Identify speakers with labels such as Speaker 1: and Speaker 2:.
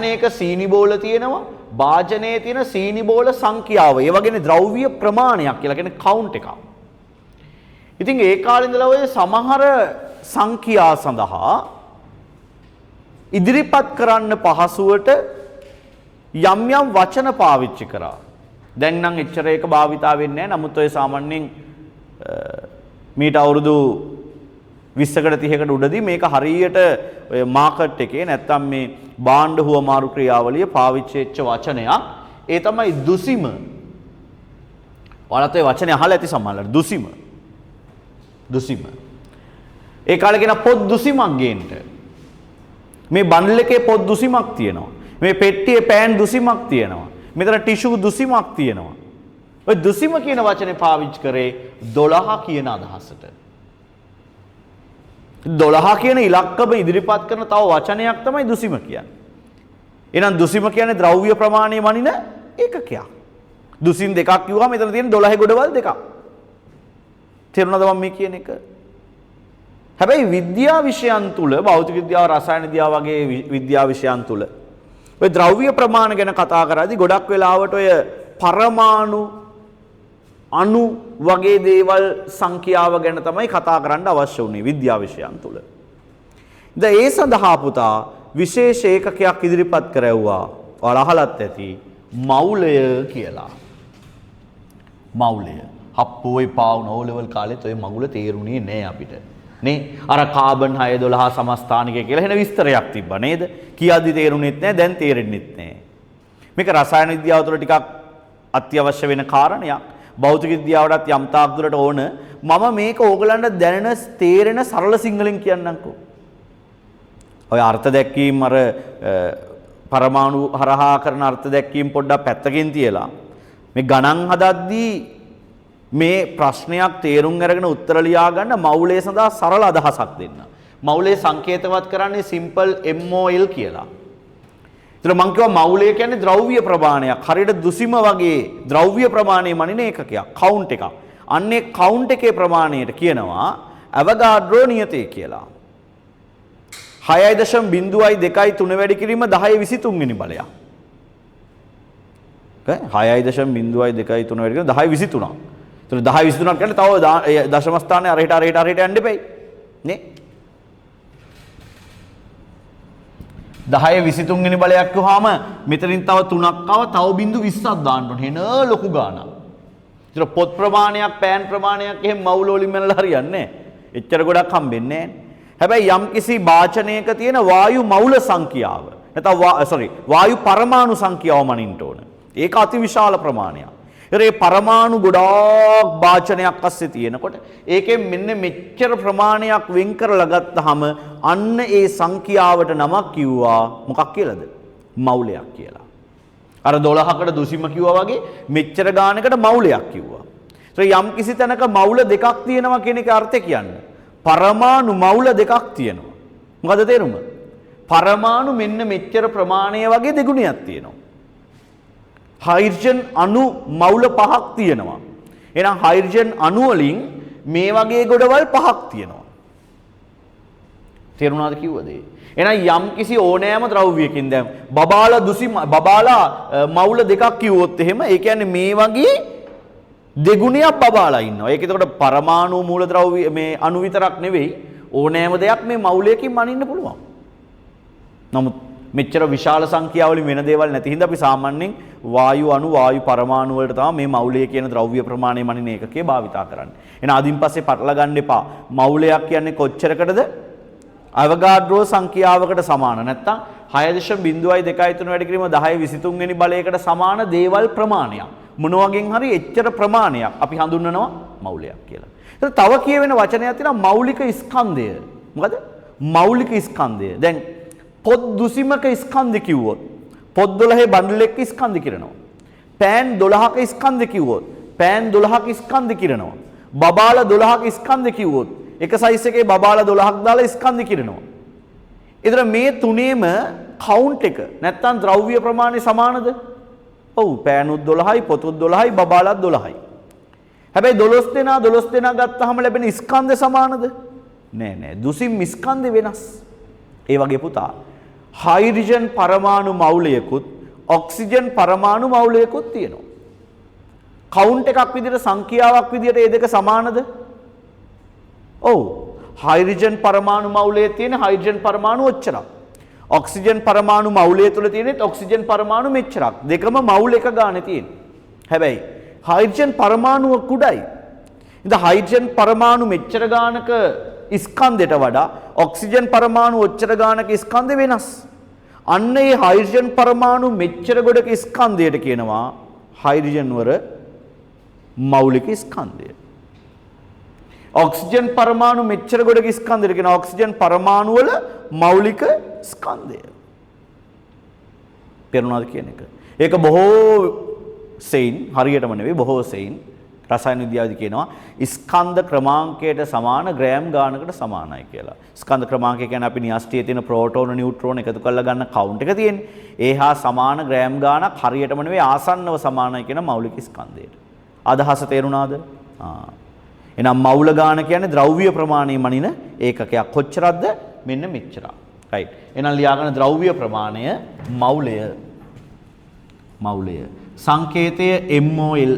Speaker 1: භාජනයක සීනි බෝල තියෙනවා. භාජනයේ තියෙන සීනි බෝල සංඛ්‍යාව. ඒ වගේනේ ද්‍රව්‍ය ප්‍රමාණයක් කියලා කියන්නේ කවුන්ට් එකක්. ඉතින් ඒ කාලේ ඉඳලා ඔය සමහර සංඛ්‍යා සඳහා ඉදිරිපත් කරන්න පහසුවට යම් යම් වචන පාවිච්චි කරා. දැන් නම් එච්චර ඒක භාවිතා වෙන්නේ නැහැ. නමුත් ඔය සාමාන්‍යයෙන් මීට අවුරුදු 20කට 30කට උඩදී මේක හරියට ඔය මාකට් එකේ නැත්තම් මේ භාණ්ඩ හුවමාරු ක්‍රියාවලිය පාවිච්චි වෙච්ච වචනයක්. ඒ තමයි දුසිම. ඔයාලත් ඒ වචනේ අහලා ඇති සමහරවල් දුසිම. දුසිම. ඒ කාලේ කියන පොත් දුසිමක් ගේන්න. මේ බන්ඩල් එකේ පොත් දුසිමක් තියෙනවා. මේ පෙට්ටියේ පෑන් දුසිමක් තියෙනවා. මෙතන ටිෂු දුසිමක් තියෙනවා. ඔය දුසිම කියන වචනේ පාවිච්චි කරේ 12 කියන අදහසට. 12 කියන ඉලක්කම ඉදිරිපත් කරන තව වචනයක් තමයි දුසිම කියන්නේ. එහෙනම් දුසිම කියන්නේ ද්‍රව්‍ය ප්‍රමාණය මනින ඒකකයක්. දුසින් දෙකක් කිව්වම මෙතන තියෙන 12 ගොඩවල් දෙකක්. තේරුණාද මම මේ කියන එක? හැබැයි විද්‍යා විෂයන් තුල භෞතික විද්‍යාව රසායන විද්‍යාව වගේ විද්‍යා විෂයන් තුල ඔය ද්‍රව්‍ය ප්‍රමාණ ගැන කතා කරද්දී ගොඩක් වෙලාවට ඔය පරමාණු අණු වගේ දේවල් සංඛ්‍යාව ගැන තමයි කතා කරන්න අවශ්‍ය වුනේ විද්‍යා විෂයන් තුල. දැන් ඒ සඳහා පුතා විශේෂ ඒකකයක් ඉදිරිපත් කරවුවා. ඔයාලා අහලත් ඇති මවුලය කියලා. මවුලය. හප්පෝයි පාවුන ඕ ලෙවල් කාලෙත් ඔය මගුල තේරුණේ නෑ අපිට. නේ අර කාබන් 6 12 සමස්ථානිකය කියලා එහෙන විස්තරයක් තිබ්බා නේද? කියද්දි තේරුණෙත් නෑ දැන් තේරෙන්නෙත් නෑ. මේක රසායන විද්‍යාව තුළ ටිකක් අත්‍යවශ්‍ය වෙන කාරණයක්. භෞතික විද්‍යාවටත් යම් තාක් දුරට ඕන. මම මේක ඕගලන්ට දැනෙන තේරෙන සරල සිංහලෙන් කියන්නම්කෝ. ඔය අර්ථ දැක්වීම අර පරමාණු හරහා කරන අර්ථ දැක්වීම පොඩ්ඩක් පැත්තකින් තියලා මේ ගණන් හදද්දී මේ ප්‍රශ්නයක් තේරුම් අරගෙන උත්තර ලියා ගන්න මවුලේ සඳහා සරල අදහසක් දෙන්න. මවුලේ සංකේතවත් කරන්නේ සිම්පල් MOL කියලා. ඒතර මම කිව්වා මවුලය කියන්නේ ද්‍රව්‍ය ප්‍රමාණයක්. හරියට දුසිම වගේ ද්‍රව්‍ය ප්‍රමාණය මනින ඒකකයක්. කවුන්ට් එකක්. අන්නේ කවුන්ට් එකේ ප්‍රමාණයට කියනවා අවගාඩ්‍රෝ නියතය කියලා. 6.0.2.3 වැඩි කිරීම 10.23 වෙනි බලයක්. 6.0.2.3 වැඩි කිරීම 10.23. ඒතර 10.23ක් කියන්නේ තව දශම ස්ථානයේ අරහෙට යන්න දෙපෙයි. නේ? 10.23 වෙනි බලයක් කිව්වහම මෙතනින් තව 3ක් ආව තව බිංදු 20ක් දාන්න ඕනේ. එන ලොකු ගාණක්. ඒතර පොත් ප්‍රමාණයක් පෑන් ප්‍රමාණයක් එහෙම මවුල වලින් මනලා හරියන්නේ නැහැ. එච්චර ගොඩක් හම්බෙන්නේ නැහැ. හැබැයි යම්කිසි වාචනයක තියෙන වායු මවුල සංඛ්‍යාව නැත්නම් වායු පරමාණු සංඛ්‍යාව මනින්න ඕන. ඒක අතිවිශාල ප්‍රමාණයක්. ඒ පරමාණු ගොඩාක් වාචනයක් අස්සේ තියෙනකොට ඒකෙන් මෙන්න මෙච්චර ප්‍රමාණයක් වෙන් කරලා ගත්තාම අන්න ඒ සංඛ්‍යාවට නමක් කිව්වා මොකක් කියලාද? මවුලයක් කියලා. අර 12කට දුසිම කිව්වා වගේ මෙච්චර ගානකට මවුලයක් කිව්වා. ඒ යම්කිසි තැනක මවුල දෙකක් තියෙනවා කියන එක අර්ථය කියන්නේ. පරමාණු මවුල දෙකක් තියෙනවා. මොකද තේරුම? පරමාණු මෙන්න මෙච්චර ප්‍රමාණය වගේ දෙගුණයක් තියෙනවා. හයිඩ්‍රජන් අණු මවුල 5ක් තියෙනවා. එහෙනම් හයිඩ්‍රජන් අණු වලින් මේ වගේ ගොඩවල් 5ක් තියෙනවා. තේරුණාද කිව්වද? එහෙනම් යම් කිසි ඕනෑම ද්‍රව්‍යයකින් දැන් බබාලා මවුල දෙකක් කිව්වොත් එහෙම ඒ කියන්නේ මේ වගේ දෙගුණයක් බබාලා ඉන්නවා. ඒක එතකොට පරමාණු මූලද්‍රව්‍ය මේ අණු විතරක් නෙවෙයි ඕනෑම දෙයක් මේ මවුලයකින් මනින්න පුළුවන්. නමුත් මෙච්චර විශාල සංඛ්‍යාවලින් වෙන දේවල් නැති හින්දා අපි සාමාන්‍යයෙන් වායු අණු වායු පරමාණු වලට තමයි මේ මවුලය කියන ද්‍රව්‍ය ප්‍රමාණය මනින ඒකකේ භාවිතා කරන්නේ. එහෙනම් අදින් පස්සේ පටල ගන්න එපා. මවුලයක් කියන්නේ කොච්චරකටද? අවගාඩ්‍රෝ සංඛ්‍යාවකට සමාන. නැත්තම් 6.0.2.3 වැඩි කිරීම 10.23 වෙනි බලයකට සමාන දේවල් ප්‍රමාණයක්. මොන වගේන් හරි එච්චර ප්‍රමාණයක් අපි හඳුන්වනවා මවුලයක් කියලා. ඒත් තව කියවෙන වචනයක් තියෙනවා මෞලික ස්කන්ධය. මොකද? මෞලික ස්කන්ධය. දැන් පොත් දුසිමක ස්කන්ධ කිව්වොත් පොත් 12 බණ්ඩල් එක්ක ස්කන්ධ කිරනවා. පෑන් 12ක ස්කන්ධ කිව්වොත් පෑන් 12ක ස්කන්ධ කිරනවා. බබාලා 12ක ස්කන්ධ කිව්වොත් එක සයිස් එකේ බබාලා 12ක් දාලා ස්කන්ධ කිරනවා. ඒතර මේ තුනේම කවුන්ට් එක නැත්තම් ද්‍රව්‍ය ප්‍රමාණය සමානද? ඔව් පෑනුත් 12යි පොතුත් 12යි බබාලාත් 12යි. හැබැයි 12 දෙනා ගත්තාම ලැබෙන ස්කන්ධ සමානද? නෑ. දුසිම් ස්කන්ධ වෙනස්. ඒ වගේ පුතා හයිඩ්‍රජන් පරමාණු මවුලයකුත් ඔක්සිජන් පරමාණු මවුලයකුත් තියෙනවා. කවුන්ට් එකක් විදිහට සංඛ්‍යාවක් විදිහට මේ දෙක සමානද? ඔව්. හයිඩ්‍රජන් පරමාණු මවුලයේ තියෙන හයිඩ්‍රජන් පරමාණු ඔච්චරක්. ඔක්සිජන් පරමාණු මවුලය තුල තියෙනෙත් ඔක්සිජන් පරමාණු මෙච්චරක්. දෙකම මවුල් එක ගානේ තියෙන. හැබැයි හයිඩ්‍රජන් පරමාණුව කුඩයි. ඉතින් හයිඩ්‍රජන් පරමාණු මෙච්චර ගානක ස්කන්ධයට වඩා ඔක්සිජන් පරමාණු ඔච්චර ගානක ස්කන්ධ වෙනස්. අන්න ඒ හයිඩ්‍රජන් පරමාණු මෙච්චර ගොඩක ස්කන්ධයට කියනවා හයිඩ්‍රජන් වල මෞලික ස්කන්ධය. ඔක්සිජන් පරමාණු මෙච්චර ගොඩක ස්කන්ධයට කියනවා ඔක්සිජන් පරමාණු වල මෞලික ස්කන්ධය. පේනවද කියන එක? ඒක බොහෝ සෙයින් හරියටම නෙවෙයි බොහෝ සෙයින් රසායන විද්‍යාවේදී කියනවා ස්කන්ධ ක්‍රමාංකයට සමාන ග්‍රෑම් ගානකට සමානයි කියලා. ස්කන්ධ ක්‍රමාංකය කියන්නේ අපි න්‍යෂ්ටියේ තියෙන ප්‍රෝටෝන නියුට්‍රෝන එකතු කරලා ගන්න කවුන්ට් එක තියෙන්නේ. ඒ හා සමාන ග්‍රෑම් ගානක් හරියටම නෙවෙයි ආසන්නව සමානයි කියන මෞලික ස්කන්ධයට. අදහස තේරුණාද? එහෙනම් මෞල ගාන කියන්නේ ද්‍රව්‍ය ප්‍රමාණය මනින ඒකකයක්. කොච්චරක්ද? මෙන්න මෙච්චරක්. රයිට්. එහෙනම් ලියාගන්න ද්‍රව්‍ය ප්‍රමාණය මෞලය. මෞලය. සංකේතය MOL